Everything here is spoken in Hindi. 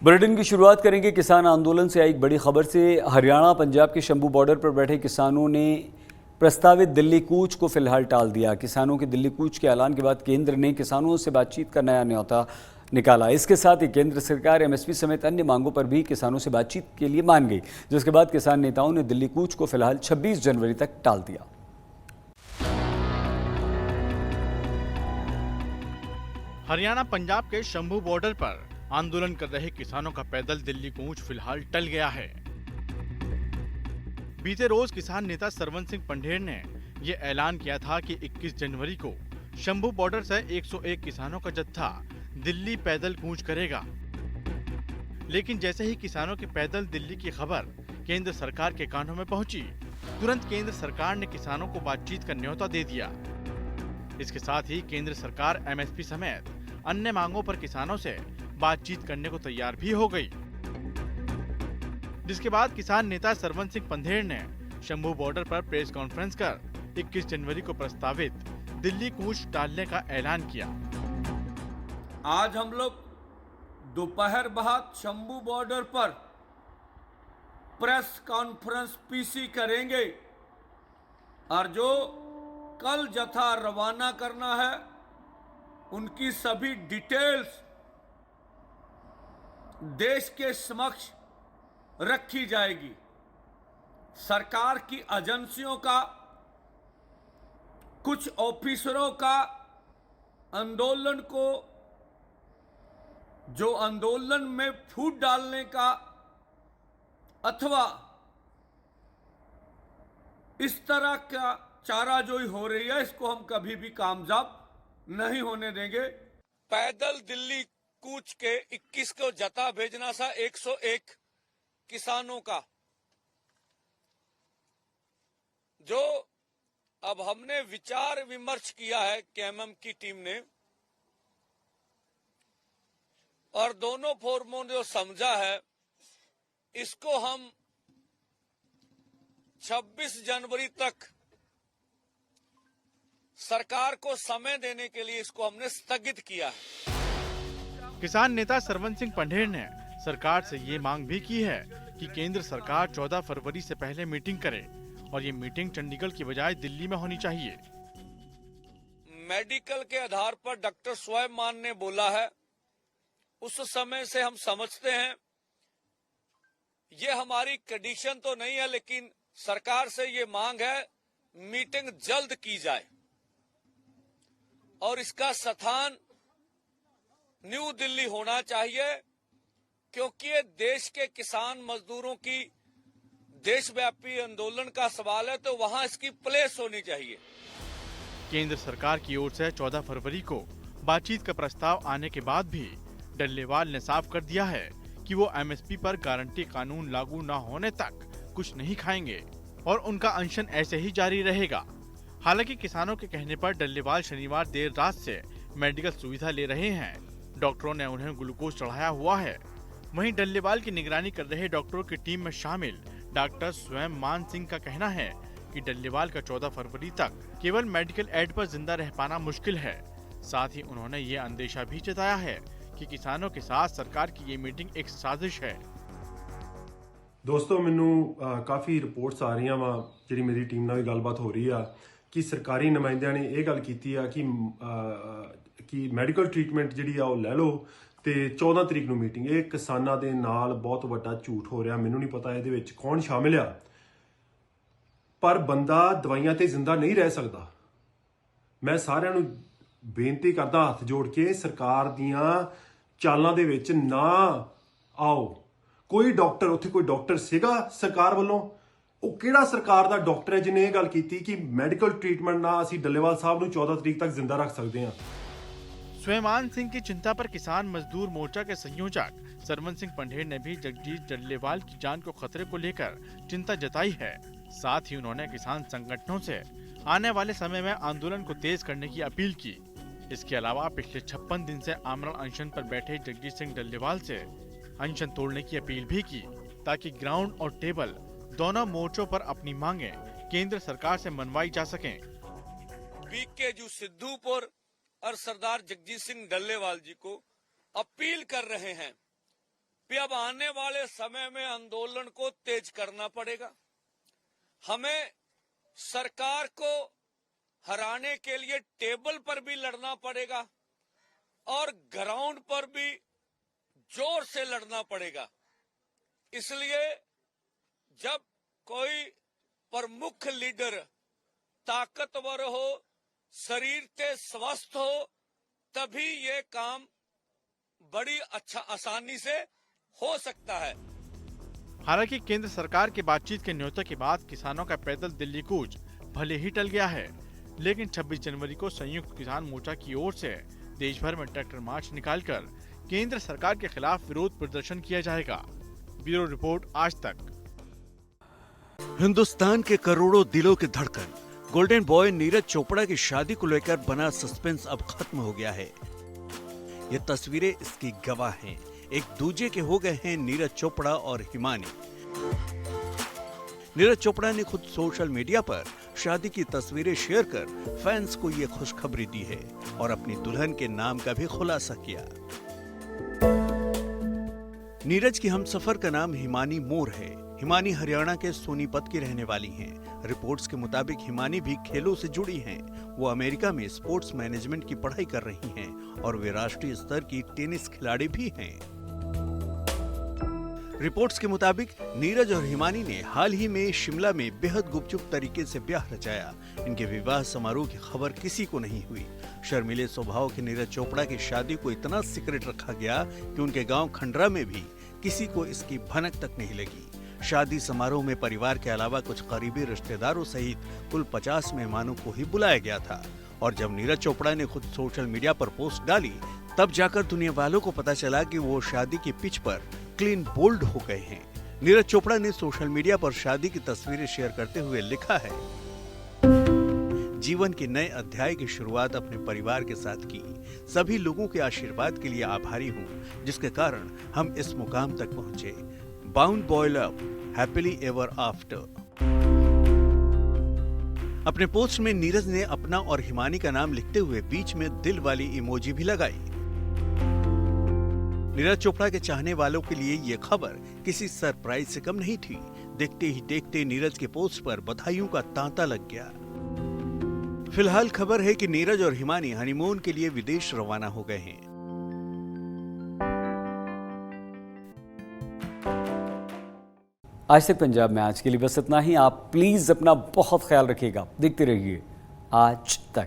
बुलेटिन की शुरुआत करेंगे किसान आंदोलन से आई एक बड़ी खबर से। हरियाणा पंजाब के शंभू बॉर्डर पर बैठे किसानों ने प्रस्तावित दिल्ली कूच को फिलहाल टाल दिया। किसानों के दिल्ली कूच के ऐलान के बाद केंद्र ने किसानों से बातचीत का नया न्योता निकाला। इसके साथ ही केंद्र सरकार एमएसपी समेत अन्य मांगों पर भी किसानों से बातचीत के लिए मान गई, जिसके बाद किसान नेताओं ने दिल्ली कूच को फिलहाल 26 जनवरी तक टाल दिया। हरियाणा पंजाब के शंभू बॉर्डर पर आंदोलन कर रहे किसानों का पैदल दिल्ली कूच फिलहाल टल गया है। बीते रोज किसान नेता सरवन सिंह पंढेर ने ये ऐलान किया था कि 21 जनवरी को शंभू बॉर्डर से 101 किसानों का जत्था दिल्ली पैदल कूच करेगा। लेकिन जैसे ही किसानों के पैदल दिल्ली की खबर केंद्र सरकार के कानों में पहुंची, तुरंत केंद्र सरकार ने किसानों को बातचीत का न्योता दे दिया। इसके साथ ही केंद्र सरकार एमएसपी समेत अन्य मांगों पर किसानों से बातचीत करने को तैयार भी हो गई, जिसके बाद किसान नेता सरवन सिंह पंढेर ने शंभू बॉर्डर पर प्रेस कॉन्फ्रेंस कर 21 जनवरी को प्रस्तावित दिल्ली कूच टालने का ऐलान किया। आज हम लोग दोपहर बाद शंभू बॉर्डर पर प्रेस कॉन्फ्रेंस पीसी करेंगे और जो कल जत्था रवाना करना है उनकी सभी डिटेल्स देश के समक्ष रखी जाएगी। सरकार की एजेंसियों का, कुछ ऑफिसरों का आंदोलन को, जो आंदोलन में फूट डालने का अथवा इस तरह का चाराजोई हो रही है, इसको हम कभी भी कामयाब नहीं होने देंगे। पैदल दिल्ली कूच के 21 को जत्था भेजना था 101 किसानों का, जो अब हमने विचार विमर्श किया है केएमएम की टीम ने, और दोनों फोरमों ने जो समझा है इसको हम 26 जनवरी तक सरकार को समय देने के लिए इसको हमने स्थगित किया है। किसान नेता सरवन सिंह पंढेर ने सरकार से ये मांग भी की है कि केंद्र सरकार 14 फरवरी से पहले मीटिंग करे और ये मीटिंग चंडीगढ़ की बजाय दिल्ली में होनी चाहिए। मेडिकल के आधार पर डॉक्टर स्वयं मान ने बोला है, उस समय से हम समझते हैं ये हमारी कंडीशन तो नहीं है, लेकिन सरकार से ये मांग है मीटिंग जल्द की जाए और इसका स्थान न्यू दिल्ली होना चाहिए, क्योंकि ये देश के किसान मजदूरों की देशव्यापी आंदोलन का सवाल है, तो वहां इसकी प्लेस होनी चाहिए। केंद्र सरकार की ओर से 14 फरवरी को बातचीत का प्रस्ताव आने के बाद भी डल्लेवाल ने साफ कर दिया है कि वो एमएसपी पर गारंटी कानून लागू न होने तक कुछ नहीं खाएंगे और उनका अनशन ऐसे ही जारी रहेगा। हालांकि किसानों के कहने पर डल्लेवाल शनिवार देर रात से मेडिकल सुविधा ले रहे हैं। डॉक्टरों ने उन्हें ग्लूकोज चढ़ाया हुआ है। वहीं डल्लेवाल की निगरानी कर रहे डॉक्टरों की टीम में शामिल डॉक्टर स्वयं मान सिंह का कहना है कि डल्लेवाल का 14 फरवरी तक केवल मेडिकल एड पर जिंदा रह पाना मुश्किल है। साथ ही उन्होंने ये अंदेशा भी जताया है कि किसानों के साथ सरकार की ये मीटिंग एक साजिश है। ਦੋਸਤੋ ਮੈਨੂੰ ਕਾਫੀ ਰਿਪੋਰਟਸ ਆ ਰਹੀਆਂ ਵਾ, ਜਿਹੜੀ ਮੇਰੀ ਟੀਮ ਨਾਲ ਵੀ ਗੱਲਬਾਤ ਹੋ ਰਹੀ ਆ ਕਿ ਸਰਕਾਰੀ ਨੁਮਾਇੰਦਿਆਂ ਨੇ ਇਹ ਗੱਲ ਕੀਤੀ ਆ ਕਿ ਮੈਡੀਕਲ ਟ੍ਰੀਟਮੈਂਟ ਜਿਹੜੀ ਆ ਉਹ ਲੈ ਲਓ ਤੇ 14 ਤਰੀਕ ਨੂੰ ਮੀਟਿੰਗ। ਇਹ ਕਿਸਾਨਾਂ ਦੇ ਨਾਲ ਬਹੁਤ ਵੱਡਾ ਝੂਠ ਹੋ ਰਿਹਾ। ਮੈਨੂੰ ਨਹੀਂ ਪਤਾ ਇਹਦੇ ਵਿੱਚ ਕੌਣ ਸ਼ਾਮਿਲ ਆ, ਪਰ ਬੰਦਾ ਦਵਾਈਆਂ ਤੇ ਜ਼ਿੰਦਾ ਨਹੀਂ ਰਹਿ ਸਕਦਾ। ਮੈਂ ਸਾਰਿਆਂ ਨੂੰ ਬੇਨਤੀ ਕਰਦਾ ਹੱਥ ਜੋੜ ਕੇ, ਸਰਕਾਰ ਦੀਆਂ ਚਾਲਾਂ ਦੇ ਵਿੱਚ ਨਾ ਆਓ। ਕੋਈ ਡਾਕਟਰ, ਉੱਥੇ ਕੋਈ ਡਾਕਟਰ ਸੀਗਾ ਸਰਕਾਰ ਵੱਲੋਂ? ਉਹ ਕਿਹੜਾ ਸਰਕਾਰ ਦਾ ਡਾਕਟਰ ਹੈ ਜਿਹਨੇ ਇਹ ਗੱਲ ਕੀਤੀ ਕਿ ਮੈਡੀਕਲ ਟ੍ਰੀਟਮੈਂਟ ਨਾ ਅਸੀਂ ਡੱਲੇਵਾਲ ਸਾਹਿਬ ਨੂੰ 14 ਤਰੀਕ तक जिंदा रख सकते हैं? स्वयंमान सिंह की चिंता पर किसान मजदूर मोर्चा के संयोजक सरवन सिंह पंढेर ने भी जगदीश डल्लेवाल की जान को खतरे को लेकर चिंता जताई है। साथ ही उन्होंने किसान संगठनों से आने वाले समय में आंदोलन को तेज करने की अपील की। इसके अलावा पिछले 56 दिन से आमरण अनशन पर बैठे जगदीश सिंह डल्लेवाल से अनशन तोड़ने की अपील भी की, ताकि ग्राउंड और टेबल दोनों मोर्चों पर अपनी मांगे केंद्र सरकार से मनवाई जा सकें। बीकेजू सिद्धूपुर और सरदार जगजीत सिंह डल्लेवाल जी को अपील कर रहे हैं कि अब आने वाले समय में आंदोलन को तेज करना पड़ेगा। हमें सरकार को हराने के लिए टेबल पर भी लड़ना पड़ेगा और ग्राउंड पर भी जोर से लड़ना पड़ेगा। इसलिए जब कोई प्रमुख लीडर ताकतवर हो, शरीर से स्वस्थ हो, तभी ये काम बड़ी आसानी से हो सकता है। हालांकि केंद्र सरकार की बातचीत के न्योते के बाद किसानों का पैदल दिल्ली कूच भले ही टल गया है, लेकिन 26 जनवरी को संयुक्त किसान मोर्चा की ओर से देश भर में ट्रैक्टर मार्च निकालकर केंद्र सरकार के खिलाफ विरोध प्रदर्शन किया जाएगा। ब्यूरो रिपोर्ट, आज तक। हिंदुस्तान के करोड़ों दिलों की धड़कन गोल्डन बॉय नीरज चोपड़ा की शादी को लेकर बना सस्पेंस अब खत्म हो गया है। ये तस्वीरें इसकी गवाह हैं। एक दूजे के हो गए हैं नीरज चोपड़ा और हिमानी। नीरज चोपड़ा ने खुद सोशल मीडिया पर शादी की तस्वीरें शेयर कर फैंस को ये खुशखबरी दी है और अपनी दुल्हन के नाम का भी खुलासा किया। नीरज की हमसफर का नाम हिमानी मोर है। हिमानी हरियाणा के सोनीपत की रहने वाली हैं। रिपोर्ट्स के मुताबिक हिमानी भी खेलों से जुड़ी हैं। वो अमेरिका में स्पोर्ट्स मैनेजमेंट की पढ़ाई कर रही हैं और वे राष्ट्रीय स्तर की टेनिस खिलाड़ी भी हैं। रिपोर्ट्स के मुताबिक नीरज और हिमानी ने हाल ही में शिमला में बेहद गुपचुप तरीके से ब्याह रचाया। इनके विवाह समारोह की खबर किसी को नहीं हुई। शर्मीले स्वभाव के नीरज चोपड़ा की शादी को इतना सीक्रेट रखा गया कि उनके गांव खंडरा में भी किसी को इसकी भनक तक नहीं लगी। शादी समारोह में परिवार के अलावा कुछ करीबी रिश्तेदारों सहित कुल 50 मेहमानों को ही बुलाया गया था और जब नीरज चोपड़ा ने खुद सोशल मीडिया पर पोस्ट डाली तब जाकर दुनिया वालों को पता चला कि वो शादी की पिच पर क्लीन बोल्ड हो गए हैं। नीरज चोपड़ा ने सोशल मीडिया पर शादी की तस्वीरें शेयर करते हुए लिखा है, जीवन के नए अध्याय की शुरुआत अपने परिवार के साथ की। सभी लोगों के आशीर्वाद के लिए आभारी हूँ जिसके कारण हम इस मुकाम तक पहुँचे। Bound boy love happily ever after. अपने पोस्ट में नीरज ने अपना और हिमानी का नाम लिखते हुए बीच में दिल वाली इमोजी भी लगाई। नीरज चोपड़ा के चाहने वालों के लिए ये खबर किसी सरप्राइज से कम नहीं थी। देखते ही देखते नीरज के पोस्ट पर बधाइयों का तांता लग गया। फिलहाल खबर है कि नीरज और हिमानी हनीमून के लिए विदेश रवाना हो गए हैं। आज तक पंजाब में आज के लिए बस इतना ही। आप प्लीज अपना बहुत ख्याल रखिएगा। देखते रहिए आज तक।